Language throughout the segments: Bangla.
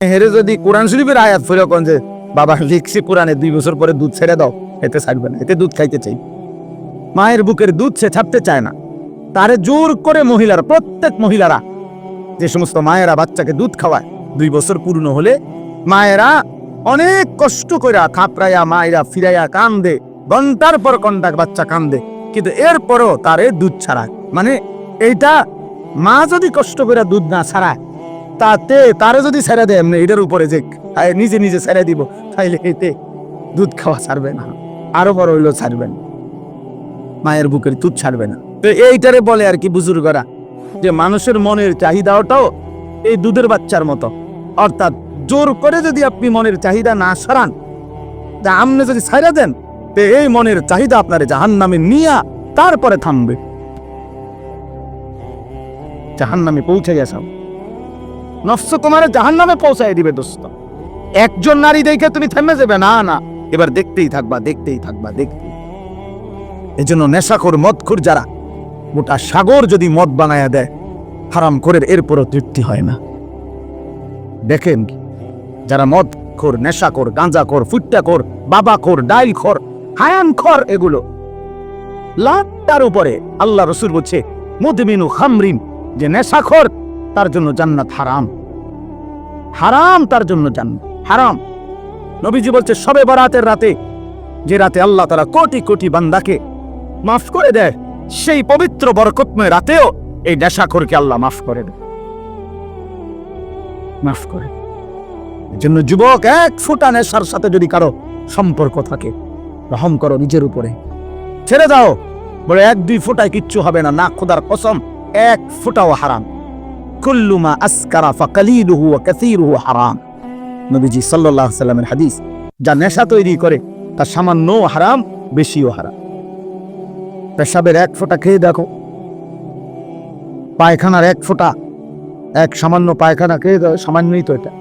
হেরে যদি কোরআন শরীফের আয়াত ফিরে কোন যে বাবা লিখছি কোরআনে 2 বছর পরে দুধ ছেড়ে দাও, এতে ছাড়বে না, এতে দুধ খাইতে চাই। মায়ের বুকের দুধ সে ছাড়তে চায় না, তারে জোর করে মহিলারা, প্রত্যেক মহিলারা, যে সমস্ত মায়েরা বাচ্চাকে দুধ খাওয়ায় 2 বছর পূর্ণ হলে মায়েরা অনেক কষ্ট করে থাপড়াইয়া মায়েরা ফিরাইয়া কান্দে, ঘন্টার পর ঘন্টা বাচ্চা কান্দে, কিন্তু এরপরও তারে দুধ ছাড়ায়। মানে এইটা মা যদি কষ্ট করে দুধ না ছাড়ায়, তাতে তারে যদি ছেড়ে দেয় এমনি এটার উপরে যে নিজে নিজে ছেড়ে দিব, তাইলে এতে দুধ খাওয়া ছাড়বে না, আরো বড় হইলো ছাড়বেন, মায়ের বুকের দুধ ছাড়বে না। তো এইটারে বলে আর কি বুজুর্গরা যে মানুষের মনের চাহিদাটাও এই দুধের বাচ্চার মতো, অর্থাৎ জোর করে যদি আপনি মনের চাহিদা না সরান, তা আপনি যদি ছাইড়া দেন, তো এই মনের চাহিদা আপনার জাহান্নামে নিয়া তারপরে থামবে, জাহান্নামে পৌঁছে গেছে, নফস তোমার জাহান্নামে পৌঁছায় দিবে দোস্ত। একজন নারী দেখে তুমি থেমে যাবে না, না, এবার দেখতেই থাকবা, দেখতেই থাকবা, দেখতেই। এজন্য নেশাখোর মদখোর যারা গোটা সাগর যদি মদ বানায়া দেয় হারাম করে, এরপরও তৃপ্তি হয় না। দেখেন যারা মদখোর, নেশাখোর, গাঁজাখোর, ফুট্টাখোর, বাবাখোর, ডাইলখোর, হায়ানখোর, এগুলো লাটার উপরে আল্লাহ রাসূল বলছে মুদমিনু খামরিন, যে নেশাখোর তার জন্য জান্নাত হারাম, হারাম, তার জন্য জান্নাত হারাম। নবীজি বলছে শবে বরাতের রাতে, যে রাতে আল্লাহ তাআলা কোটি কোটি বান্দাকে মাফ করে দেয়, সেই পবিত্র বরকতময় রাতেও এই নেশাখোরকে আল্লাহ মাফ করে দেয়, মাফ করে। এজন্য যুবক, এক ফোঁটা নেশার সাথে যদি কারো সম্পর্ক থাকে, রহম করো নিজের উপরে, ছেড়ে দাও। বলে 1-2 ফোঁটায় কিচ্ছু হবে না, না, খোদার কসম 1 ফোঁটাও হারাম। কুল্লু মা আসকারা ফাকালিলুহু ওয়া কাসীরুহু হারাম। নবীজি সাল্লাল্লাহু আলাইহি সাল্লামের হাদিস, যা নেশা তৈরি করে তার সামান্য হারাম, বেশিও হারাম। পেশাবের 1 ফোঁটা খেয়ে দেখো, পায়খানার 1 ফোঁটা, এক সামান্য পায়খানা খেয়ে দাও, সামান্যই তো এটা।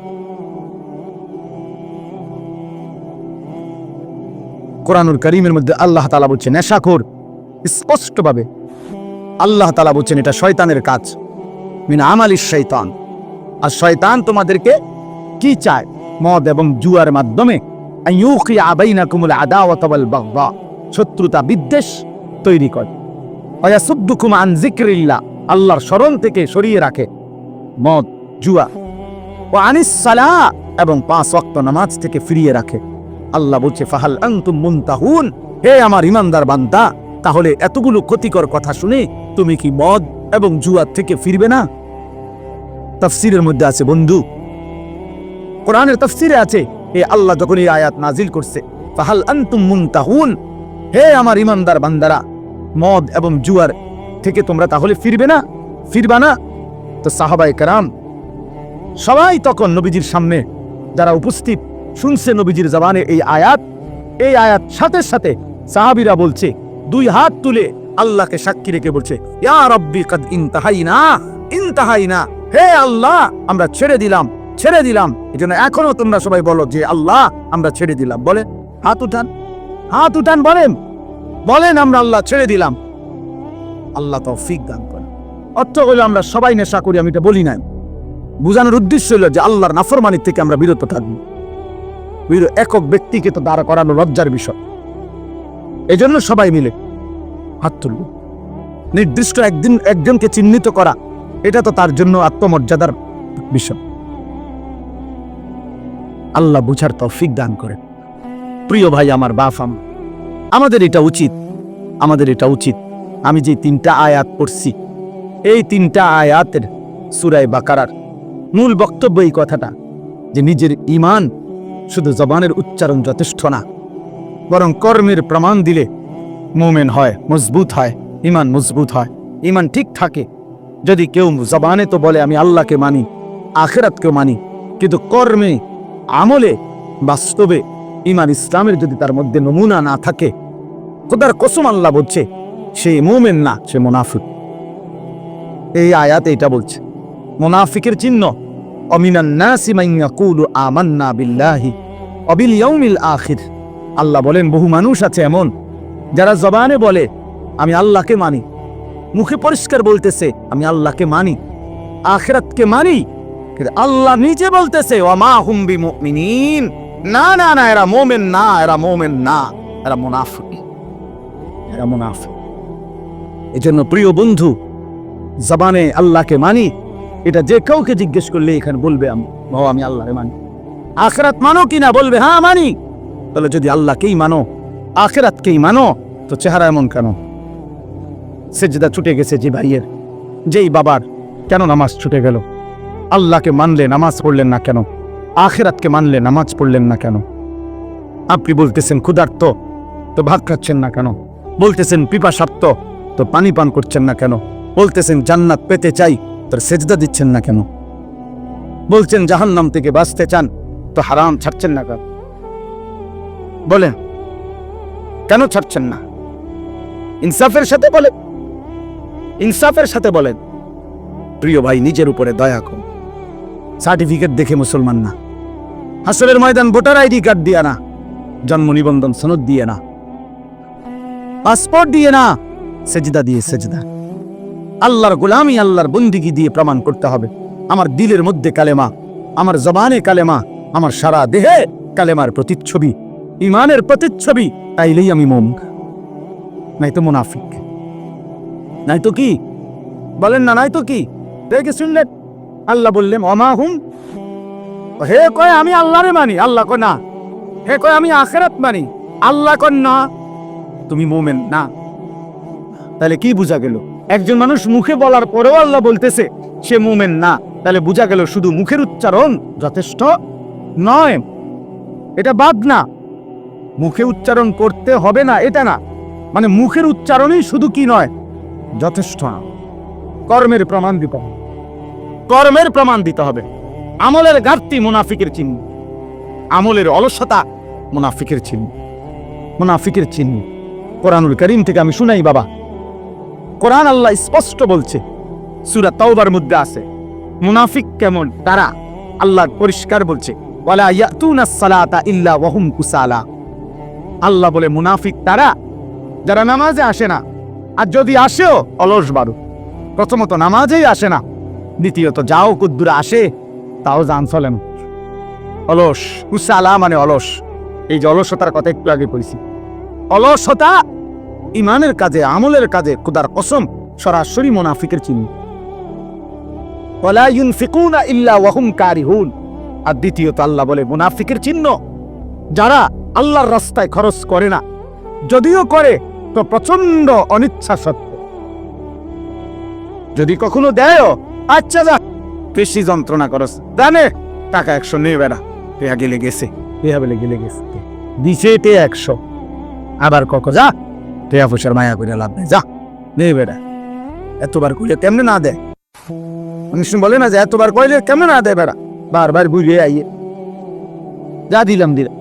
কোরআনুল কারীমের মধ্যে আল্লাহ তাআলা বলছেন নেশাখোর, স্পষ্টভাবে আল্লাহ তাআলা বলছেন এটা শয়তানের কাজ, মিন আমালিশ শয়তান। আর শয়তান তোমাদেরকে কি চায়? মদ এবং জুয়ার মাধ্যমে আইয়ুকিয়া বাইনাকুমুল আদাওয়াতা ওয়াল বাগদা, শত্রুতা, বিদ্বেষ তৈরি করে। ওয়ায়াসুদ্দুকুম আন যিকরিল্লাহ, আল্লাহর স্মরণ থেকে সরিয়ে রাখে মদ, জুয়া। ওয়া আনিস সালাহ, এবং 5 ওয়াক্ত নামাজ থেকে ফিরিয়ে রাখে। আল্লাহ বলছে ফাহাল আনতুম মুনতাহুন, হে আমার ইমানদার বান্দা, তাহলে এতগুলো ক্ষতিকর কথা শুনে তুমি কি মদ এবং জুয়া থেকে ফিরবে না? তাফসীরের মধ্যে আছে বন্ধু, কোরআনের তাফসীরে আছে, এ আল্লাহ যখন এই আয়াত নাজিল করছে ফাহাল আনতুম মুনতাহুন, হে আমার ইমানদার বান্দারা, মদ এবং জুয়ার থেকে তোমরা তাহলে ফিরবে না, ফিরবা না? তো সাহাবায়ে কেরাম সবাই তখন নবীজির সামনে যারা উপস্থিত শুনছে নবীজির জবানে এই আয়াত সাথে সাথে সাহাবীরা বলছে, 2 হাত তুলে আল্লাহকে সাক্ষী রেখে বলছে, ইয়া রাব্বি কাদ ইনতাহাইনা, ইনতাহাইনা, হে আল্লাহ আমরা ছেড়ে দিলাম, ছেড়ে দিলাম। এজন্য এখনো তোমরা সবাই বলো যে আল্লাহ আমরা ছেড়ে দিলাম। বলে হাত উঠান, হাত উঠান, বলেন, বলেন আমরা আল্লাহ ছেড়ে দিলাম। আল্লাহ তৌফিক দান করেন। অর্থ হলো আমরা সবাই নেশা করি, আমি এটা বলি না, বুঝানোর উদ্দেশ্য হলো যে আল্লাহর নাফরমানি থেকে আমরা বিরত থাকবো। একক ব্যক্তিকে তো দাঁড়া করানো লজ্জার বিষয়, এজন্য সবাই মিলে হাত তুলব। নির্দিষ্ট একজনকে চিহ্নিত করা, এটা তো তার জন্য আত্মমর্যাদার বিষয়। আল্লাহ বুঝার তৌফিক দান করে। প্রিয় ভাই আমার, বাপ, আমাদের এটা উচিত, আমাদের এটা উচিত। আমি যে 3টা আয়াত পড়ছি, এই 3টা আয়াতের সূরা বাকারার মূল বক্তব্য এই কথাটা যে নিজের ঈমান শুধু জবানের উচ্চারণ যথেষ্ট না, বরং কর্মের প্রমাণ দিলে মুমিন হয়, মজবুত হয়, ঈমান মজবুত হয়, ঈমান ঠিক থাকে। যদি কেউ জবানে তো বলে আমি আল্লাহকে মানি, আখিরাতকে মানি, কিন্তু কর্মে, আমলে, বাস্তবে ঈমান ইসলামের যদি তার মধ্যে নমুনা না থাকে, খোদার কসম আল্লাহ বলছে সে মুমিন না, সে মুনাফিক। এই আয়াত এটা বলছে মুনাফিকের চিহ্ন, অমিনান নাসি মান ইয়াকুলু আমান্না বিল্লাহি ওয়া বিল ইয়াউমিল আখির। আল্লাহ বলেন বহু মানুষ আছে এমন যারা জবানে বলে আমি আল্লাহকে মানি, মুখে পরিষ্কার বলতেছে আমি আল্লাহকে মানি, আখিরাতকে মানি, কিন্তু আল্লাহ নিজে বলতেছে ওয়ামা হুম বিমুমিনিন, না না না, এরা মুমিন না, এরা মুমিন না, এরা মুনাফিক, এরা মুনাফিক। এজন্য প্রিয় বন্ধু, জবানে আল্লাহকে মানি, এটা যে কাউকে জিজ্ঞেস করলে এখানে বলবে আমি আল্লাহরে মানি। আখিরাত মানো কিনা, বলবে হ্যাঁ মানি। তাহলে যদি আল্লাহকেই মানো, আখিরাতকেই মানো, তো চেহারা এমন কেন? সেজদা ছুটে গেছে যে ভাইয়ের, যেই বাবার, কেন নামাজ ছুটে গেল? আল্লাহকে মানলে নামাজ পড়লেন না কেন? আখিরাতকে মানলে নামাজ পড়লেন না কেন? আপনি বলতেছেন ক্ষুধার্ত, তো ভাত খাচ্ছেন না কেন? বলতেছেন পিপাসার্ত, তো পানি পান করছেন না কেন? বলতেছেন জান্নাত পেতে চাই, তোর সেজদা দিচ্ছেন না কেন? বলছেন জাহান্নাম থেকে বাঁচতে চান, তো হারাম ছাড়ছেন না কেন? বলেন কেন ছাড়ছেন না? ইনসাফের সাথে বলেন, ইনসাফের সাথে বলেন। প্রিয় ভাই, নিজের উপরে দয়া করুন। সার্টিফিকেট দেখে মুসলমান না, হাসরের ময়দান ভোটার আইডি কার্ড দিয়ে না, জন্ম নিবন্ধন সনদ দিয়ে না, পাসপোর্ট দিয়ে না, সেজদা দিয়ে, সেজদা আল্লাহর গোলামি, আল্লাহর বন্দিগি দিয়ে প্রমাণ করতে হবে আমার দিলের মধ্যে কালেমা, আমার জবানে কালেমা, আমার সারা দেহে কালেমার প্রতিচ্ছবি, ইমানের প্রতিচ্ছবি, তাইলেই আমি মুমিন, নাই তো মুনাফিক। নাই তো কি বলেন না, নাই তো কি? দেখে শুনলেন আল্লাহ বললেন ওমা হুম, হে কয় আমি আল্লাহরে মানি, আল্লাহ কয় না। হে কয় আমি আখিরাত মানি, আল্লাহ কয় না। তুমি মুমিন না। তাহলে কি বোঝা গেল? একজন মানুষ মুখে বলার পরেও আল্লাহ বলতেছে সে মুমিন না, তাহলে বোঝা গেল শুধু মুখের উচ্চারণ যথেষ্ট নয়। এটা বাদ না, মুখে উচ্চারণ করতে হবে না এটা না, মানে মুখের উচ্চারণই শুধু কি নয়, যথেষ্ট না। কর্মের প্রমাণ দিতে হবে, কর্মের প্রমাণ দিতে হবে। আমলের ঘাটতি মুনাফিকের চিহ্ন, আমলের অলসতা মুনাফিকের চিহ্ন, মুনাফিকের চিহ্ন। কোরআনুল কারীম থেকে আমি শুনাই বাবা, কোরআন আল্লাহ স্পষ্ট বলছে, সূরা তাওবার মধ্যে আছে মুনাফিক কেমন তারা, আল্লাহ পরিষ্কার বলছে ওয়ালা ইয়াতুনাস সালাতা ইল্লা ওয়া হুম কুসালা। আল্লাহ বলে মুনাফিক তারা যারা নামাজে আসে না, আর যদি আসেও অলস বারু। প্রথমত নামাজেই আসে না, দ্বিতীয়ত যাও কুদ্দুরা আসে তাও জান চলে না, অলস। কুসালা মানে অলস। এই যে অলসতার কথা একটু আগে বলছি, অলসতা ইমানের কাজে, আমলের কাজে খোদার কসম সরাসরি মুনাফিকের চিহ্ন। ওয়ালা ইউনফিকুনা ইল্লা ওয়া হুম কারিহুন। আর দ্বিতীয়ত আল্লাহ বলে মুনাফিকের চিহ্ন যারা আল্লাহর রাস্তায় খরচ করে না, যদিও করে তো প্রচন্ড অনিচ্ছা সত্ত্বে। যদি কখনো দেয়ও, আচ্ছা যা বেশি যন্ত্রণা করস, জানে টাকা 100 নিয়ে বেড়া, টেয়া গেলে গেছে, টেয়া বলে গেলে গেছে, দিছে টেয়া 100, আবার কক যা টেয়া পয়সার মায়া করে লাভ নেই, যা নেই বেড়া। এতবার কইলে কেমনে না দেয়? মানুষ বলে না যে এতবার কইলে কেমনে না দেয় বেড়া, বারবার ঘুরিয়ে আইয়ে যা দিলাম দিলাম।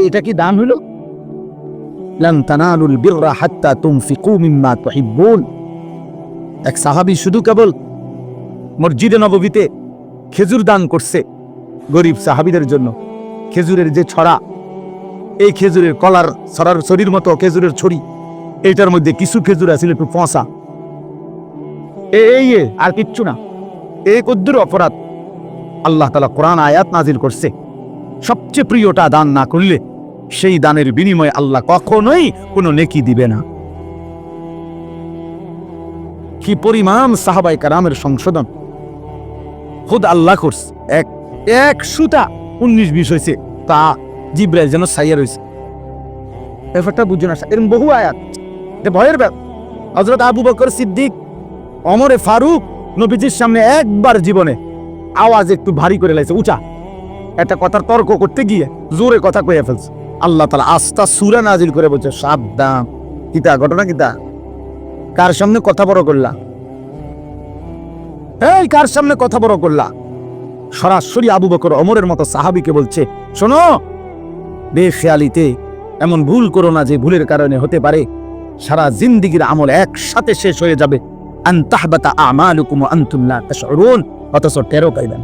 এটা কি দান হইল? লান তানালুল বিররা হাত্তা তুনফিকু মিম্মা তুহিব্বুন। এক সাহাবী শুধু কেবল মসজিদে নববীতে খেজুর দান করছে গরিব সাহাবীদের জন্য। খেজুরের যে ছড়া, এই খেজুরের কলার ছড়ার ছড়ির মতো খেজুরের ছড়ি, এইটার মধ্যে কিছু খেজুর আছে একটু পচা, এই আর কিচ্ছু না। এই কদ্দুর অপরাধ। আল্লাহ তাআলা কোরআন আয়াত নাজিল করছে, সবচেয়ে প্রিয়টা দান না করলে সেই দানের বিনিময়ে আল্লাহ কখনোই কোনো নেকি দিবে না। কি পরিমাণ সাহাবায়ে কেরামের সংশোধন খুদ আল্লাহ করছে। এক সুতা 19-20 হয়েছে, তা জিব্রাইল যেন সাইয়া রয়েছে। ব্যাপারটা বুঝুন না, এরকম বহু আয়াত, এটা ভয়ের ব্যাপার। হযরত আবু বকর সিদ্দিক, ওমরে ফারুক নবীজির সামনে একবার জীবনে আওয়াজ একটু ভারী করে লাইছে, উঁচা একটা কথার তর্ক করতে গিয়ে জোরে কথা কইয়া ফেলছে। আল্লাহ তাআলা আস্তা সূরা নাজিল করে বলছে, সাবধান। কিতা ঘটনা কিতা? কার সামনে কথা বড় করলা? এই কার সামনে কথা বড় করলা? সরাসরি আবু বকর ওমরের মতো সাহাবীকে বলছে, শোনো, বেখেয়ালিতে এমন ভুল করো না যে ভুলের কারণে হতে পারে সারা জিন্দেগীর আমল একসাথে শেষ হয়ে যাবে। আন তাহবাতা আমালুকুম ওয়া আনতুম লা তাশউরুন, অথচ টেরও পাইবেন।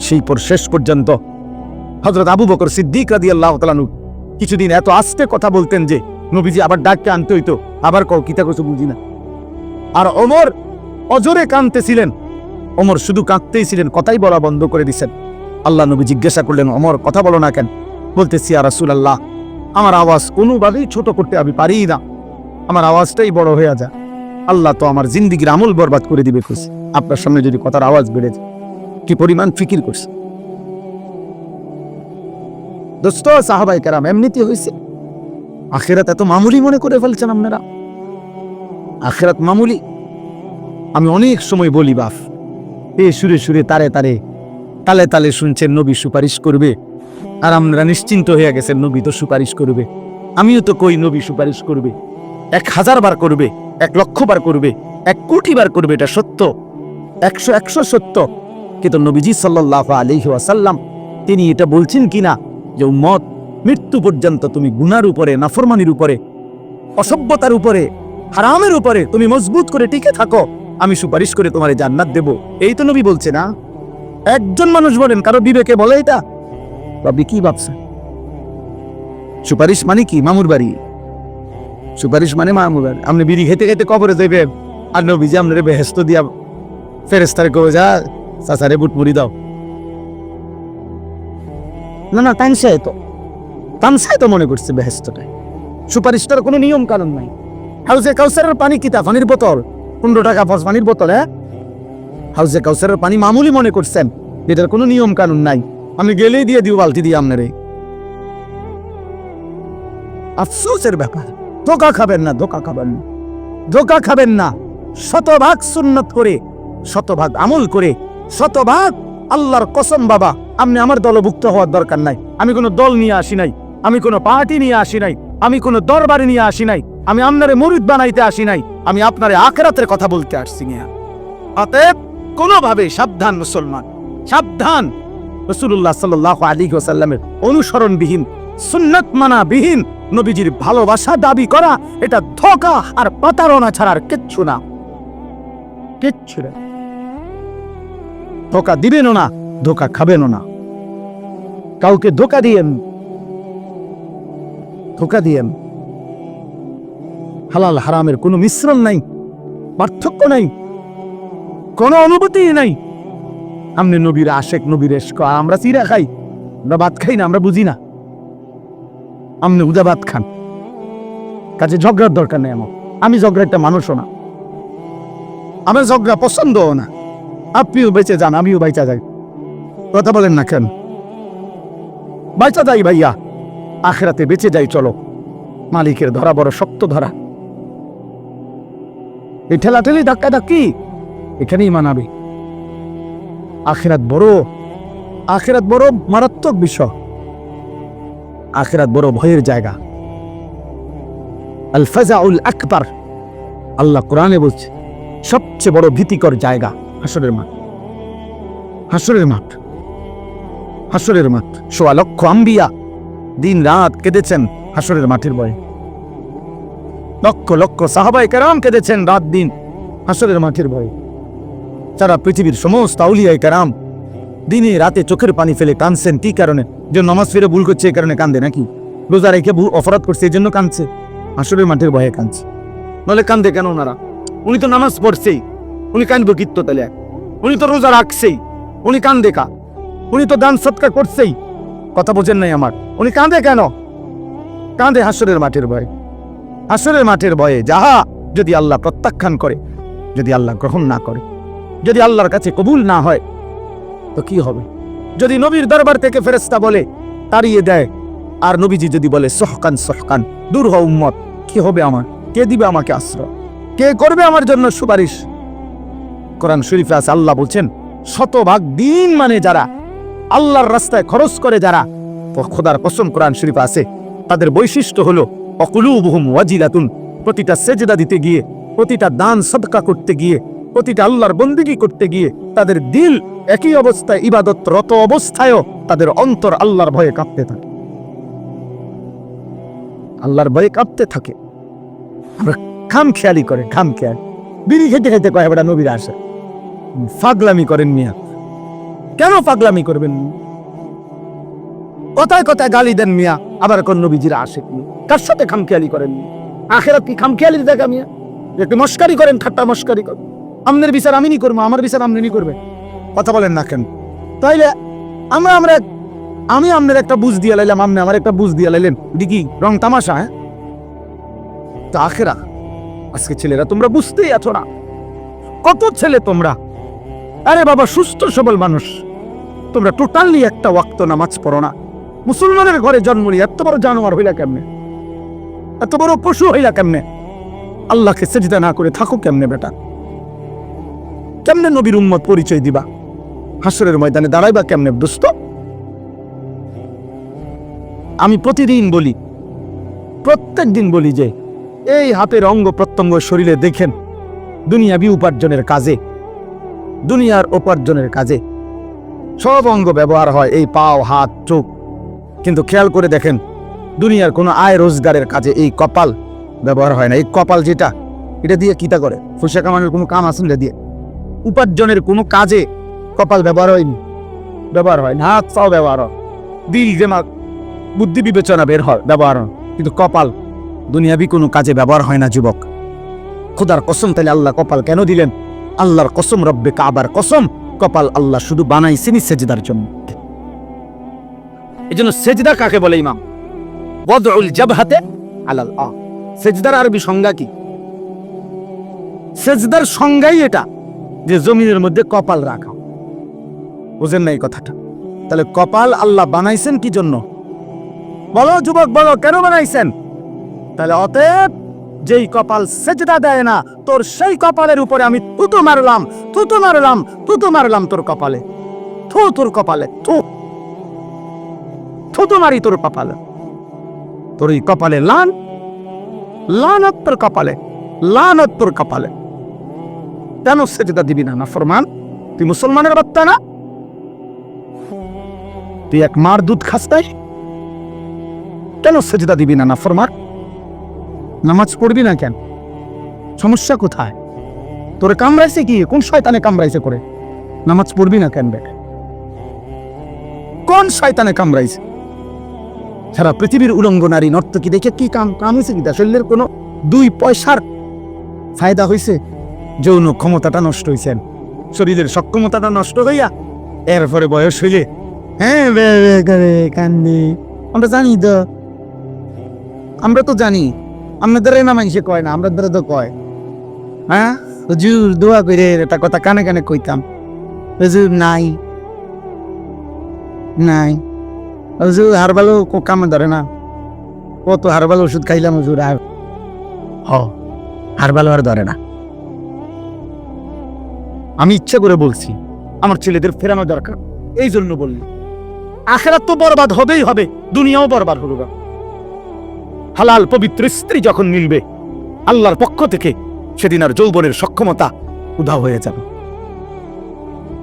সেই পর শেষ পর্যন্ত হযরত আবু বকর সিদ্দিক রাদিয়াল্লাহু তাআলা আনহু কিছুদিন এত আস্তে কথা বলতেন যে নবীজি আবার ডাককে আনতে হইতো, আবার কিতা কিছু বুঝি না। আর অজরে কাঁদতেছিলেন। ওমর শুধু কাঁদতেই ছিলেন, কথাই বলা বন্ধ করে দিছেন। আল্লাহ নবী জিজ্ঞাসা করলেন, ওমর কথা বলো না কেন? বলতেছি, ইয়া রাসূলুল্লাহ, আমার আওয়াজ কোনোভাবেই ছোট করতে আমি পারি না, আমার আওয়াজটাই বড় হয়ে যায়। আল্লাহ তো আমার জিন্দিগির আমল বরবাদ করে দিবে খুশি, আপনার সামনে যদি কথার আওয়াজ বেড়ে যায়। কি পরিমাণ ফিকির করছে দোস্ত। সাহাবায়ে কেরাম এমনিতে হয়েছে। আখিরাত এত মামুলি মনে করে ফেলছেন আপনারা? আখিরাত মামুলি? আমি অনেক সময় বলি, বাপ এ সুরে সুরে তারে তারে তালে তালে শুনছেন নবী সুপারিশ করবে, আর আপনারা নিশ্চিন্ত হয়ে গেছেন নবী তো সুপারিশ করবে। আমিও তো কই নবী সুপারিশ করবে, 1000 বার করবে, 1,00,000 বার করবে, 1 কোটি বার করবে, এটা সত্য, 100 সত্য। কিন্তু নবীজি সাল্লাল্লাহু আলাইহি ওয়াসাল্লাম তিনি এটা বলছেন কিনা যে উম্মত, মৃত্যু পর্যন্ত তুমি গুনার উপরে, নাফরমানির উপরে, অসভ্যতার উপরে, হারামের উপরে তুমি মজবুত করে টিকে থাকো, আমি সুপারিশ করে তোমারে জান্নাত দেব। এই তো নবী বলছে না? একজন মানুষ বলেন, কারো বিবেকে বলে এটা? রবি কি ভাবছে? সুপারিশ মানে কি? মামুর বাড়ি। সুপারিশ মানে মামুর বাড়ি। আপনি বিড়ি খেতে খেতে কবরে যাইবেন, আর নবীজি আপনারে বেহেশত দিয়া ফেরেশতারে কবে যা চাচারে বুট মুড়ি দাও। না না, তানসায় তো মনে করছে বেহেশতটাই। সুপারিশটার কোনো নিয়ম কানুন নাই। হাউজে কাউসারের পানি কিতা? পানির বোতল, 15 টাকা পানির বোতল। হ্যাঁ, হাউজে কাউসারের পানি মামুলি মনে করছেন, এটার কোনো নিয়ম কানুন নাই। আমি গেলেই দিয়ে দিও বালতি দিয়ে আপনারে। আফসোসের ব্যাপার। ধোকা খাবেন না, ধোকা খাবেন না, ধোকা খাবেন না। শতভাগ সুন্নত করে, শতভাগ আমল করে, শতভাগ আল্লাহর কসম বাবা, আপনি আমার দলভুক্ত হওয়ার দরকার নাই। আমি কোনো দল নিয়ে আসি নাই, আমি কোনো পার্টি নিয়ে আসি নাই, আমি কোনো দরবারে নিয়ে আসি নাই, আমি আপনারে মুরিদ বানাইতে আসি নাই, আমি আপনারে আখিরাতের কথা বলতে আসছি। অতএব কোনোভাবে সাবধান মুসলমান, সাবধান। রাসূলুল্লাহ সাল্লাল্লাহু আলাইহি ওয়াসাল্লামের অনুসরণবিহীন, সুন্নাত মানাবিহীন নবীজির ভালোবাসা দাবি করা, এটা ধোঁকা আর প্রতারণা ছাড়া আর কিচ্ছু না, কিচ্ছু না। ধোঁকা দিবেনও না, ধোঁকা খাবেনও না। কাউকে ধোঁকা দিয়েন, ধোঁকা দিয়েন। হালাল হারামের কোনো মিশ্রণ নাই, পার্থক্য নাই, কোনো অনুভূতি নাই। আপনি নবীর আশেক, নবীর এশক, আমরা চিরা খাই, আমরা ভাত খাই না, আমরা বুঝি না। আপনি উদা ভাত খান, কাজে ঝগড়ার দরকার নেই আমার। আমি ঝগড়া একটা মানুষও না, আমার ঝগড়া পছন্দও না। আপনিও বেঁচে যান, আমিও বাইচা যাই। কথা বলেন না কেন? বাইচা যাই ভাইয়া, আখিরাতে বেঁচে যাই। চলো, মালিকের ধরা বড় শক্ত ধরা। এই ঠেলাঠেলি ধাক্কা ধাক্কি এখানেই মানাবে। আখিরাত বড় মারাত্মক বিষয়। আখিরাত বড় ভয়ের জায়গা। আল ফাজাউল আকবার, আল্লাহ কোরআনে বলছে সবচেয়ে বড় ভীতিকর জায়গা হাসরের মাঠ। হাসরের মাঠ, হাসরের মাঠ। 1.25 লক্ষ আম্বিয়া দিন রাত কেঁদেছেন হাসরের মাঠের ভয়ে। লক্ষ লক্ষ সাহাবায়ে কেরাম কেঁদেছেন রাত দিন হাসরের মাঠের ভয়ে। সারা পৃথিবীর সমস্ত আউলিয়ায়ে কেরাম দিনে রাতে চোখের পানি ফেলে কাঁদছেন। কি কারণে? যে নামাজ ফিরে ভুল করছে এই কারণে কান্দে নাকি? রোজা রেখে অপরাধ করছে এই জন্য কাঁদছে? হাসরের মাঠের ভয়ে কাঁদছে। নলে কান্দে কেন ওনারা? উনি তো নামাজ পড়ছেই, উনি কাঁদবো কিত্ত তাহলে? উনি তো রোজা রাখছেই, উনি কান্দে কা? উনি তো দান সৎকার করছেই। কথা বোঝেন নাই আমার? উনি কাঁদে কেন? কাঁদে হাসরের মাঠের ভয়ে। হাসরের মাঠের ভয়ে যাহা যদি আল্লাহ প্রত্যাখ্যান করে, যদি আল্লাহ গ্রহণ না করে, যদি আল্লাহর কাছে কবুল না হয়, তো কি হবে? যদি নবীর দরবার থেকে ফেরেশতা বলে তাড়িয়ে দেয়, আর নবীজি যদি বলে সহকান সহকান, দূর হও উম্মত, কি হবে আমার? কে দিবে আমাকে আশ্রয়? কে করবে আমার জন্য সুপারিশ? কোরআন শরীফে আছে, আল্লাহ বলছেন শতভাগ দিন মানে যারা আল্লাহর রাস্তায় খরচ করে, যারা, খোদার কসম কোরআন শরীফে আছে, তাদের বৈশিষ্ট্য হলো অকুলুবুহুম ওয়াজিলাতুন। প্রতিটা সেজদা দিতে গিয়ে, প্রতিটা দান সদকা করতে গিয়ে, প্রতিটা আল্লাহর বন্দেগী করতে গিয়ে তাদের দিল একই অবস্থায়, ইবাদতরত অবস্থায়ও তাদের অন্তর আল্লাহর ভয়ে কাঁপতে থাকে, আল্লাহর ভয়ে কাঁপতে থাকে। আমরা খামখেয়ালি করে, খামখেয়াল বিড়ি খেতে খেতে কয় বেটা নবীর আসে। ফাগলামি করেন মিয়া, কেন ফাগলামি করবেন? কথায় কথায় গালি দেন মিয়া, আবার কোন নবীজির আশেক মিয়া। কার সাথে খামখেয়ালি করেন? আখিরাত কি খামখেয়ালির জায়গা মিয়া? একটু মস্কারি করেন, ঠাট্টা মস্কারি করেন। আমনের বিচার আমি নি করবো, আমার বিচার আমনি করবে, কথা বলেন না কেন? তাইলে আমরা আমরা আমি আপনার একটা বুঝ দিয়ে লাইলাম, আপনি আমার একটা বুঝ দিয়ে লাইলেন, কি রং তামাশা? হ্যাঁ, তা আখেরা আজকে ছেলেরা তোমরা বুঝতেই আছো না। কত ছেলে তোমরা, আরে বাবা সুস্থ সবল মানুষ, তোমরা টোটালি একটা ওয়াক্ত নামাজ পড়ো না। মুসলমানের ঘরে জন্ম নিয়ে এত বড় জানোয়ার হইলা কেমনে, এত বড় পশু হইলা কেমনে? আল্লাহকে সেজদা না করে থাকো কেমনে বেটা? কেমনে নবীর উম্মত পরিচয় দিবা? হাসরের ময়দানে দাঁড়াইবা কেমনে দোস্ত? আমি প্রতিদিন বলি, প্রত্যেক দিন বলি যে এই হাতের অঙ্গ প্রত্যঙ্গ শরীরে দেখেন দুনিয়াবি উপার্জনের কাজে, দুনিয়ার উপার্জনের কাজে সব অঙ্গ ব্যবহার হয়, এই পাও হাত চোখ, কিন্তু খেয়াল করে দেখেন দুনিয়ার কোনো আয় রোজগারের কাজে এই কপাল ব্যবহার হয় না। এই কপাল যেটা, এটা দিয়ে কিতা করে? পয়সা কামানোর কোনো কাম আছে? দিয়ে উপার্জনের কোনো কাজে কপাল ব্যবহার হয়নি, ব্যবহার হয় না। হাত পাও ব্যবহার হয়, দিল দিমাগ বুদ্ধি বিবেচনা বের হয়, ব্যবহার হয়, কিন্তু কপাল দুনিয়াবি কোনো কাজে ব্যবহার হয় না যুবক। খোদার কসম, তাহলে আল্লাহ কপাল কেন দিলেন? আল্লাহর কসম, রব্বে কাবার কসম, কপাল আল্লাহ শুধু বানাইছেনি সেজদার জন্য। এই জন্য সেজদা কাকে বলে ইমাম? ওয়াদউল জাবহাতে আলাল আরদ। সেজদার আরবি সংজ্ঞা কি? সেজদার সংজ্ঞাই এটা যে জমিনের মধ্যে কপাল রাখা। বুঝেন না এই কথাটা? তাহলে কপাল আল্লাহ বানাইছেন কি জন্য? বলো যুবক, বলো কেন বানাইছেন? তাহলে অতএব যেই কপাল সেজদা দেয় না, তোর সেই কপালের উপরে আমি থুতু মারলাম, থুতু মারলাম, থুতু মারলাম তোর কপালে, তোর কপালে থুতু মারি তোর কপালে, তোর এই কপালে লানত তোর কপালে, লানত তোর কপালে। কেন সেজদা দিবি না? নাফরমান, তুই মুসলমানের বাচ্চা না? তুই এক মার দুধ খাস তাই? কেন সেজদা দিবি না নাফরমান? নামাজ পড়বি না কেন? সমস্যা কোথায়? তোরে কামড়াইছে কি? কোন শয়তানে কামড়াইছে করে নামাজ পড়বি না কেন? বেটা, কোন শয়তানে কামড়াইছে? সারা পৃথিবীর উলঙ্গ নারী নর্তকী দেখে কি কাম হয়েছে? কি শরীরের কোনো 2 পয়সার ফায়দা হয়েছে? যৌন ক্ষমতাটা নষ্ট হয়েছেন, শরীরের সক্ষমতাটা নষ্ট হইয়া এরপরে বয়স হইলে হ্যাঁ কান্দি। আমরা জানি তো, আমরা তো জানি, আপনাদের না মানুষে কয় না, আমরা তো কয়। হ্যাঁ, হুজুর দোয়া করে একটা কথা কানে কানে কইতাম, হুজুর নাই নাই, হুজুর হারবালো কামে ধরে না, কত হারবালো ওষুধ খাইলাম হুজুর, আর হারবালো আর ধরে না। আমি ইচ্ছা করে বলছি, আমার ছেলেদের ফেরানো দরকার, এই জন্য বললি। আখিরাত তো বরবাদ হবেই হবে, দুনিয়াও বরবাদ হবে। হালাল পবিত্র স্ত্রী যখন মিলবে আল্লাহর পক্ষ থেকে, সেদিন আর যৌবনের সক্ষমতা উধাও হয়ে যাবে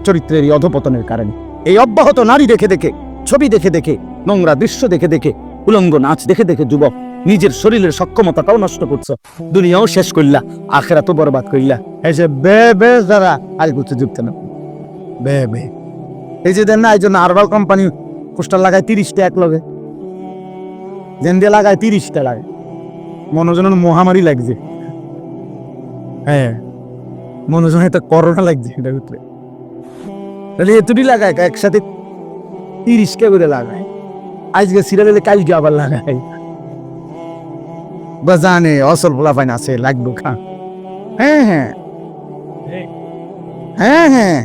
চরিত্রের এই অধপতনের কারণে। এই অব্যাহত নারী দেখে দেখে, ছবি দেখে দেখে, নোংরা দৃশ্য দেখে দেখে, উলঙ্গ নাচ দেখে দেখে যুবক নিজের শরীরের সক্ষমতাটাও নষ্ট করছো, দুনিয়াও শেষ করলা, আখিরাতও বরবাদ করলা। এসে বে বে যারা আর কিছু যুক্ত না, বে বে এই যে দেন না, এই জন্য আরবাল কোম্পানি পোস্টার লাগায় 30টা এক লগে, যেন দিয়ে লাগায় 30টা লাগে, মনোজন মহামারী লাগছে। হ্যাঁ, মনোজন একটা করোনা লাগছে এটার ভিতরে, তাহলে এতটি লাগায় একসাথে 30টা করে লাগায়, আজকে সিরিয়ালে কালকে আবার লাগায়, বা জানে অসল ফলাফাইন আছে লাগবো খা। হ্যাঁ হ্যাঁ হ্যাঁ হ্যাঁ,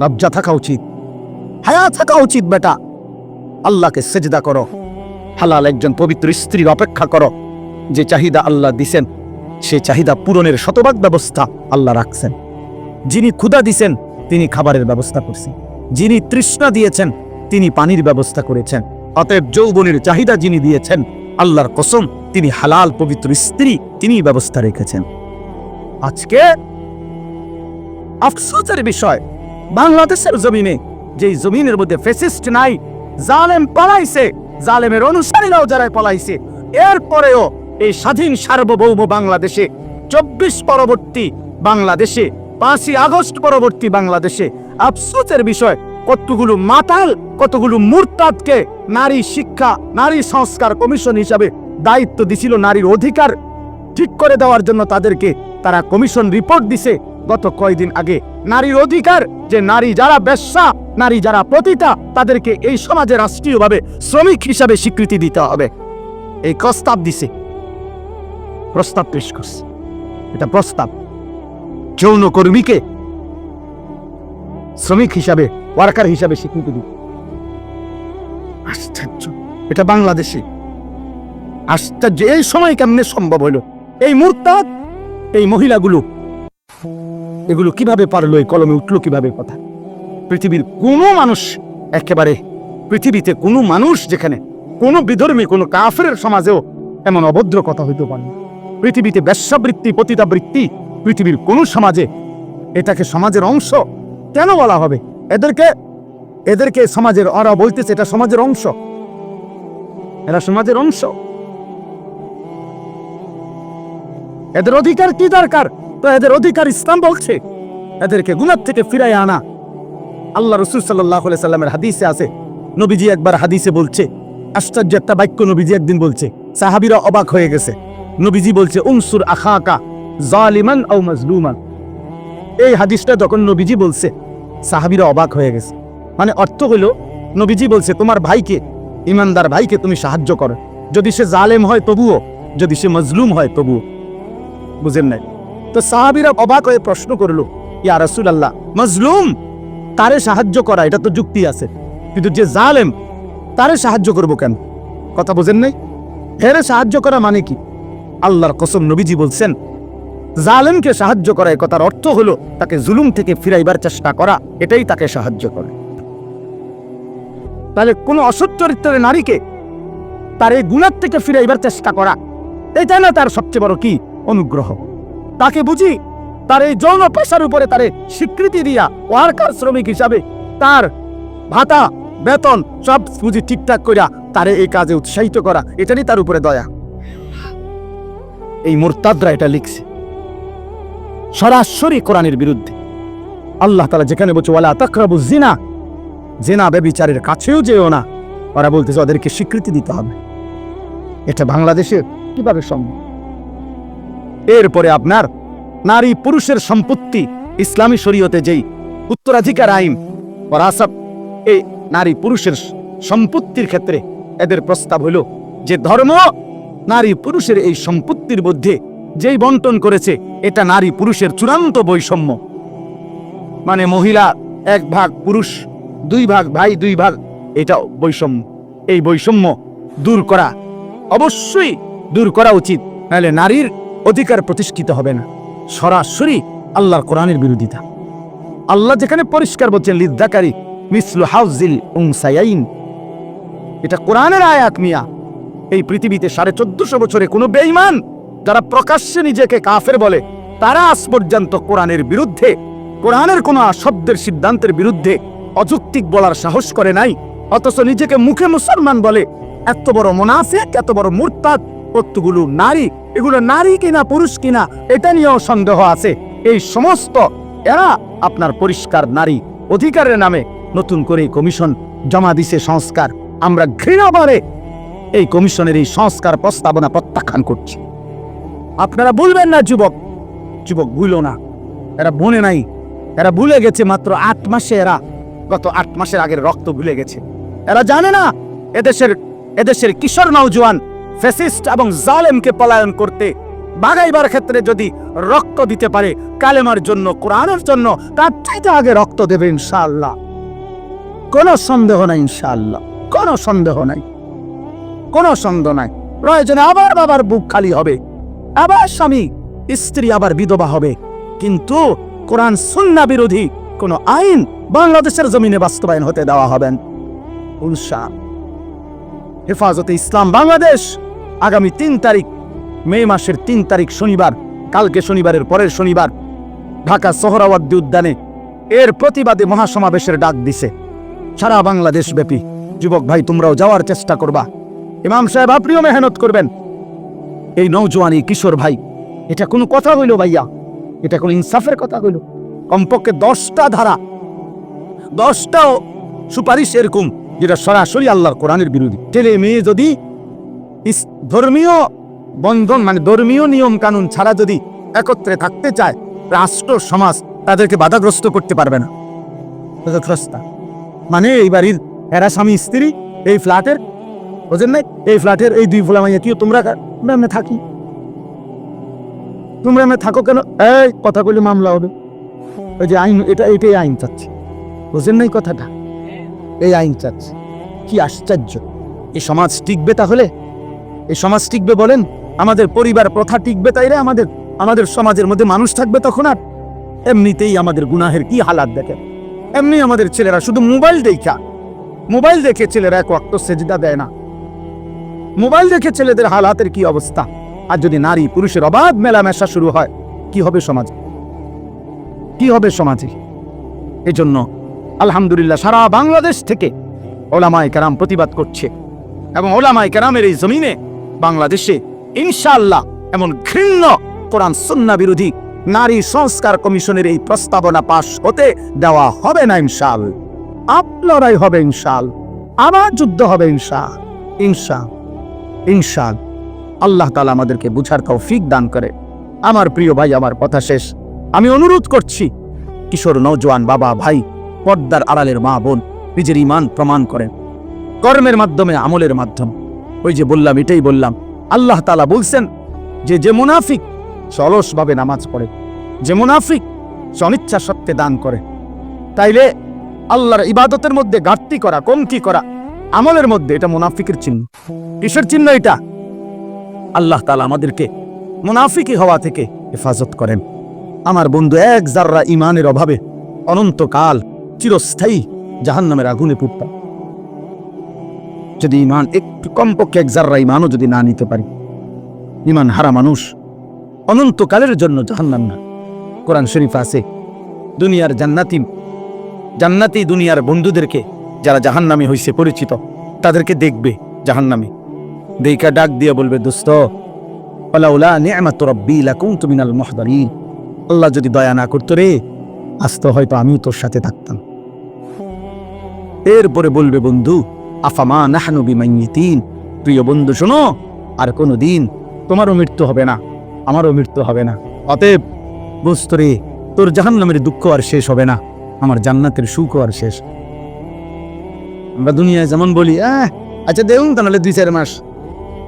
লজ্জা থাকা উচিত, হায়া থাকা উচিত বেটা। আল্লাহকে সেজদা করো, হালাল একজন পবিত্র স্ত্রীর অপেক্ষা করো। যে চাহিদা আল্লাহ দিছেন, সে চাহিদা পূরণের শতভাগ ব্যবস্থা আল্লাহ রাখছেন। যিনি ক্ষুধা দিছেন তিনি খাবারের ব্যবস্থা করছেন, যিনি তৃষ্ণা দিয়েছেন তিনি পানির ব্যবস্থা করেছেন। অতএব যৌবনের চাহিদা যিনি দিয়েছেন, আল্লাহর কসম তিনি হালাল পবিত্র স্ত্রী তিনি ব্যবস্থা রেখেছেন। আজকে আফসোসের বিষয়, বাংলাদেশের জমিনে, যেই জমিনের মধ্যে ফ্যাসিস্ট নাই, জালেম পালাইছে, জালেমের অনুসারীরাও যারা পালাইছে, এরপরেও এই স্বাধীন সার্বভৌম বাংলাদেশে, 24 পরবর্তী বাংলাদেশে, 5ই আগস্ট পরবর্তী বাংলাদেশে আফসোসের বিষয়, কতগুলো মাতাল, কতগুলো মুরতাদকে নারী শিক্ষা, নারী সংস্কার কমিশন হিসাবে দায়িত্ব দিছিল নারীর অধিকার ঠিক করে দেওয়ার জন্য, তাদেরকে তারা কমিশন রিপোর্ট দিছে, গত কয়েকদিন আগে নারীর অধিকার, যে নারী যারা বেশ্যা, নারী যারা পতিতা, তাদেরকে এই সমাজে রাষ্ট্রীয়ভাবে শ্রমিক হিসাবে স্বীকৃতি দিতে হবে, এই প্রস্তাব দিছে, প্রস্তাব পেশ করছে। এটা প্রস্তাব, যৌনকর্মীকে শ্রমিক হিসাবে, ওয়ার্কার হিসাবে স্বীকৃতি দিতে। আশ্চর্য, এটা বাংলাদেশে আশ্চর্য। এই সময় কেমনে সম্ভব হলো? এই মুরতাদ, এই মহিলাগুলো এগুলো কিভাবে পারলো? এই কলমে উঠলো কিভাবে কথা? পৃথিবীর কোনো মানুষ, একেবারে পৃথিবীতে কোনো মানুষ, যেখানে কোনো বিধর্মী, কোনো কাফেরের সমাজেও এমন অভদ্র কথা হইতে পারে না। পৃথিবীতে বেশ্যাবৃত্তি, পতিতাবৃত্তি পৃথিবীর কোনো সমাজে, এটাকে সমাজের অংশ কেন বলা হবে? এদেরকে সমাজের, ওরা বলতেছে এটা সমাজের অংশ, এরা সমাজের অংশ। এদের অধিকার কি দরকার? তো এদের অধিকার ইসলাম বলছে এদেরকে গুনাহ থেকে ফিরায় আনা। আল্লাহ রাসূল সাল্লাল্লাহু আলাইহি সাল্লামের হাদিসে আছে, নবীজি একবার হাদিসে বলছে, আশ্চর্য একটা বাক্য নবীজি একদিন বলছে, সাহাবীরা অবাক হয়ে গেছে। নবীজি বলছে, উনসুর আখাকা জালিমান আও মাজলুমান। এই হাদিসটা যখন নবীজি বলছে, সাহাবীরা অবাক হয়ে গেছে। মানে অর্থ হলো, নবীজি বলছে তোমার ভাইকে, ইমানদার ভাইকে তুমি সাহায্য করো, যদি সে জালেম হয় তবুও, যদি সে মজলুম হয় তবুও। বুঝেন নাই? তো সাহাবীরা অবাক হয়ে প্রশ্ন করলো, ইয়া রাসূলুল্লাহ, মজলুম তারে সাহায্য করা এটা তো যুক্তি আছে, কিন্তু যে জালেম তারে সাহায্য করব কেন? কথা বুঝেন নাই? হেরে সাহায্য করা মানে কি? আল্লাহর কসম, নবীজি বলছেন জালেমকে সাহায্য করা, এই কথার অর্থ হলো তাকে জুলুম থেকে ফিরাইবার চেষ্টা করা, এটাই তাকে সাহায্য করে। তাহলে কোন অসৎ চরিত্রের নারীকে তার এই গুনাহ থেকে ফিরাইবার চেষ্টা করা, এটা না তার সবচেয়ে বড় কি অনুগ্রহ? তাকে বুঝি তার এই যৌন পেশার উপরে তারে স্বীকৃতি দিয়া ওয়ার্কার, শ্রমিক হিসাবে তার ভাতা, বেতন সব বুঝি ঠিকঠাক করিয়া তারে এই কাজে উৎসাহিত করা, এটারই তার উপরে দয়া। এই মুরতাদরা এটা লিখছে সরাসরি কোরআনের বিরুদ্ধে। আল্লাহ তাআলা যেখানে বলছে ওয়ালা তাকরাবুজ জিনা, জিনা ব্যভিচারের কাছেও যেও না, ওরা বলতেছে ওদেরকে স্বীকৃতি দিতে হবে। এটা বাংলাদেশে কিভাবে সম্ভব? এরপরে আপনার নারী পুরুষের সম্পত্তি, ইসলামী শরীয়তে যেই উত্তরাধিকার আইন ওয়ারাসাত, এই নারী পুরুষের সম্পত্তির ক্ষেত্রে এদের প্রস্তাব হলো যে ধর্ম নারী পুরুষের এই সম্পত্তির মধ্যে যেই বন্টন করেছে, এটা নারী পুরুষের চূড়ান্ত বৈষম্য। মানে মহিলা 1 ভাগ, পুরুষ 2 ভাগ, ভাই 2 ভাগ, এটা বৈষম্য। এই বৈষম্য দূর করা, অবশ্যই দূর করা উচিত, নাহলে নারীর অধিকার প্রতিষ্ঠিত হবে না। সরাসরি আল্লাহর কোরআনের বিরোধিতা। আল্লাহ যেখানে পরিষ্কার বলছেন লিযযাকারি মিসলু হাউজিল উনসায়াইন, এটা কোরআনের আয়াত মিয়া। এই পৃথিবীতে 1450 বছরে কোনো বেঈমান যারা প্রকাশ্যে নিজেকে কাফের বলে, তারা আজ পর্যন্ত কোরআনের বিরুদ্ধে, কোরআনের কোন শব্দের সিদ্ধান্তের বিরুদ্ধে অযৌক্তিক বলার সাহস করে নাই। অথচ নিজেকে মুখে মুসলমান বলে। এত বড় মুনাফিক, এত বড় মুরতাদ। কতগুলো নারী, এগুলো নারী কিনা পুরুষ কিনা এটা নিয়েও সন্দেহ আছে। এই সমস্ত এরা আপনার পরিষ্কার নারী অধিকারের নামে নতুন করে কমিশন জমা দিছে সংস্কার। আমরা ঘৃণাভরে এই কমিশনের এই সংস্কার প্রস্তাবনা প্রত্যাখ্যান করছি। আপনারা ভুলবেন না যুবক, যুবক ভুলো না, এরা বনে নাই, এরা ভুলে গেছে মাত্র 8 মাসে, এরা গত 8 মাসের আগের রক্ত ভুলে গেছে। এরা জানে না এদেশের কিশোর নওজোয়ান ফ্যাসিস্ট এবং জালেমকে পলায়ন করতে বাগাইবার ক্ষেত্রে যদি রক্ত দিতে পারে কালেমার জন্য, কোরআনের জন্য, তার চাইতে আগে রক্ত দেবে ইনশাআল্লাহ। কোনো সন্দেহ নাই ইনশাআল্লাহ, কোনো সন্দেহ নাই, কোনো সন্দেহ নাই। প্রয়োজনে আবার বাবার বুক খালি হবে, আবার স্বামী স্ত্রী আবার বিধবা হবে, কিন্তু কোরআন সুন্নাহ বিরোধী কোন আইন বাংলাদেশের জমিনে বাস্তবায়ন হতে দেওয়া হবে না ইনশাআল্লাহ। হেফাজতে ইসলাম বাংলাদেশ আগামী 3 তারিখ, মে মাসের 3 তারিখ শনিবার, কালকে শনিবারের পরের শনিবার ঢাকা সোহরাওয়ার্দী উদ্যানে এর প্রতিবাদে মহাসমাবেশের ডাক দিছে সারা বাংলাদেশ ব্যাপী। যুবক ভাই, তোমরাও যাওয়ার চেষ্টা করবা। ইমাম সাহেব আপনিও মেহনত করবেন। এই নওজোয়ানি কিশোর ভাই, এটা কোনো কথা হইল ভাইয়া? এটা কোনো ইনসাফের কথা হইল? কমপক্ষে 10টা ধারা, 10টাও সুপারিশ এরকম যেটা সরাসরি আল্লাহর কোরআনের বিরোধী। ছেলে মেয়ে যদি ধর্মীয় বন্ধন, মানে ধর্মীয় নিয়ম কানুন ছাড়া যদি একত্রে থাকতে চায়, রাষ্ট্র সমাজ তাদেরকে বাধাগ্রস্ত করতে পারবে না। বাধাগ্রস্ত মানে এই বাড়ির এরা স্বামী স্ত্রী এই ফ্ল্যাটের, বুঝেন নাই, এই ফ্ল্যাটের এই দুই ফোলা মাইয়া কি তোমরা আমরা থাকি, তোমরা আমরা থাকো কেন, এই কথা কইলে মামলা হবে। ওই যে আইন, এটাই আইন চাচ্ছে, বুঝেন নাই কথাটা, এই আইন চাচ্ছে। কি আশ্চর্য! এই সমাজ টিকবে তাহলে? এই সমাজ টিকবে বলেন? আমাদের পরিবার প্রথা টিকবে তাইলে আমাদের সমাজের মধ্যে মানুষ থাকবে তখন? আর এমনিতেই আমাদের গুনাহের কি হালাত দেখেন। এমনি আমাদের ছেলেরা শুধু মোবাইল দেখে ছেলেরা এক ওয়াক্ত সেজদা দেয় না। মোবাইল দেখে ছেলেদের হালাতের কি অবস্থা! আর যদি নারী পুরুষের অবাধ মেলামেশা শুরু হয়, কি হবে সমাজে? কি হবে সমাজে? এই জন্য আলহামদুলিল্লাহ সারা বাংলাদেশ থেকে ওলামায়ে কেরাম প্রতিবাদ করছে, এবং ওলামায়ে কেরামের এই জমিনে বাংলাদেশে ইনশাআল্লাহ এমন ঘৃণ্য কোরআন সুন্নাহ বিরোধী নারী সংস্কার কমিশনের এই প্রস্তাবনা পাশ হতে দেওয়া হবে না ইনশাআল্লাহ। লড়াই হবে ইনশাআল্লাহ, আবার যুদ্ধ হবে ইনশাআল্লাহ। আল্লাহ তাআলা আমাদেরকে বুঝার তৌফিক দান করে। আমার প্রিয় ভাই, আমার কথা শেষ। আমি অনুরোধ করছি, কিশোর নওজোয়ান বাবা ভাই, পর্দার আড়ালের মা বোন, নিজের ঈমান প্রমাণ করেন কর্মের মাধ্যমে, আমলের মাধ্যমে। ওই যে বললাম, এটাই বললাম, আল্লাহ তাআলা বলছেন যে মুনাফিক সে অলসভাবে নামাজ পড়ে, যে মুনাফিক সে অনিচ্ছা সত্ত্বে দান করে। তাইলে আল্লাহর ইবাদতের মধ্যে ঘাটতি করা, কমতি করা, আমলের মধ্যে, এটা মুনাফিকের চিহ্ন। কিসের চিহ্ন এটা? আল্লাহ তাআলা আমাদেরকে মুনাফিকি হওয়া থেকে হেফাজত করেন। আমার বন্ধু, এক জাররা ঈমানের অভাবে অনন্তকাল চিরস্থায়ী জাহান্নামের আগুনে পুড়তাম। যদি ঈমান একটু, কমপক্ষে এক জাররা ঈমানও যদি না নিতে পারি, ঈমান হারা মানুষ অনন্তকালের জন্য জাহান্নাম না। কোরআন শরীফ আছে, দুনিয়ার জান্নাতি দুনিয়ার বন্ধুদেরকে যারা জাহান্নামী হইছে পরিচিত, তাদেরকে দেখবে জাহান্নামী, দেখা ডাক দিয়ে বলবে, দোস্ত, ওয়ালাউলা নি'মাতু রাব্বি লাকুনতু মিনাল মুহদারিন। আল্লাহ যদি দয়া না করতো রে, আজ তো হয়তো আমিও তোর সাথে থাকতাম। এরপরে বলবে, বন্ধু, আফামা নাহনু বিমাইয়িতিন, প্রিয় বন্ধু শোনো, আর কোনোদিন তোমারও মৃত্যু হবে না, আমারও মৃত্যু হবে না। অতএব বুঝতো রে, তোর জাহান্নামের দুঃখ আর শেষ হবে না, আমার জান্নাতের সুখ আর শেষ। আমরা দুনিয়ায় যেমন বলি, আচ্ছা দেখুন তাহলে 2-4 মাস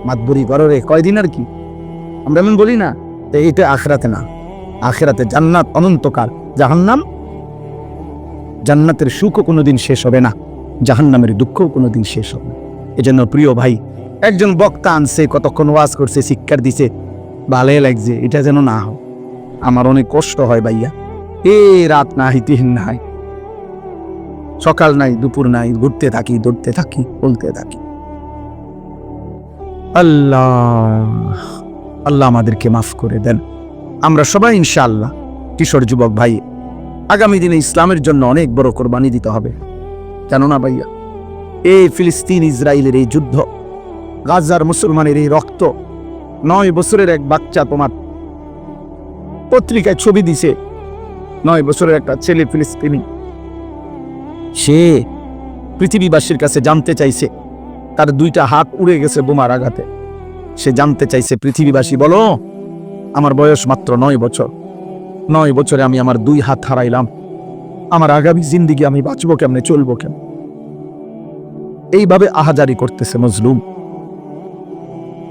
মাতবুরি করো রে, কয়দিন আর কি, আমরা এমন বলি না? তো এটা আখিরাতে না। আখিরাতে জান্নাত অনন্তকাল, জান্নাতের সুখও কোনোদিন শেষ হবে না, জাহান্নামের দুঃখও কোনোদিন শেষ হবে না। এজন্য প্রিয় ভাই, একজন বক্তা আনছে, কতক্ষণ ওয়াজ করছে, শিক্ষার দিছে, ভালোই লাগছে, এটা যেন না হয়। আমার অনেক কষ্ট হয় ভাইয়া, রাত না হয়, দিন না হয়, সকাল নাই, দুপুর নাই, ঘুরতে থাকি, দৌড়তে থাকি, বলতে থাকি। আল্লাহ আমাদেরকে মাফ করে দেন। আমরা সবাই ইনশাআল্লাহ, কিশোর যুবক ভাই, আগামী দিনে ইসলামের জন্য অনেক বড় কোরবানি দিতে হবে। জানো না ভাইয়া, এই ফিলিস্তিন ইসরায়েলের এই যুদ্ধ, গাজার মুসলমানের এই রক্ত, 9 বছরের এক বাচ্চা, তোমার পত্রিকায় ছবি দিছে, 9 বছরের একটা ছেলে ফিলিস্তিনি, সে পৃথিবীবাসীর কাছে জানতে চাইছে, তার 2টা হাত উড়ে গেছে বোমার আঘাতে। সে জানতে চাইছে, পৃথিবীবাসী বলো, আমার বয়স মাত্র 9 বছর, 9 বছরে আমি আমার 2 হাত হারাইলাম, আমার আগামী জিন্দিগি আমি বাঁচবো কেমনে, চলবো কেমন? এইভাবে আহাজারি করতেছে মজলুম।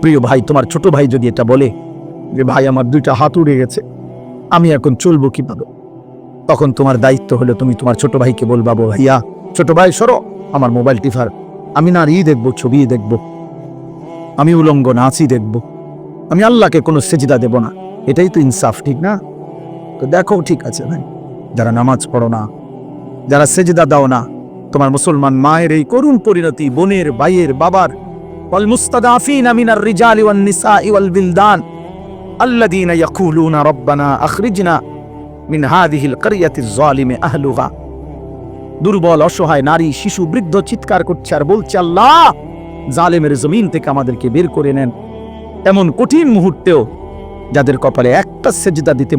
প্রিয় ভাই, তোমার ছোট ভাই যদি এটা বলে যে ভাই আমার 2টা হাত উড়ে গেছে, আমি এখন চলবো কিভাবে, তখন তোমার দায়িত্ব হলো তুমি তোমার ছোট ভাইকে বলবা, ভাইয়া, ছোট ভাই সরো, আমার মোবাইল টিফার, আমি নারী দেখবো, ছবি দেখবো, আমি উলঙ্গ নাচই দেখবো, আমি আল্লাহকে কোনো সেজদা দেব না। এটাই তো ইনসাফ, ঠিক না? তো দেখো, ঠিক আছে ভাই, যারা নামাজ পড়ো না, যারা সেজদা দাও না, তোমার মুসলমান মায়ের এই করুণ পরিণতি, বোনের, ভাইয়ের, বাবার, ওয়াল মুস্তাদাফিনা মিনার রিজালি ওয়ান নিসাই ওয়াল বিলদান আল্লাযীনা ইয়াকুলুনা রাব্বানা আখরিজনা মিন হাযিহিল ক্বরিয়াতিজ যালিমি আহলুহা। দুর্বল, অসহায় নারী, শিশু, বৃদ্ধ চিৎকার করছে আর বলছে, আল্লাহ, জালেমের জমিন থেকে আমাদেরকে বের করে নেন। এমন কঠিন মুহূর্তেও যাদের কপালে একটা সেজদা দিতে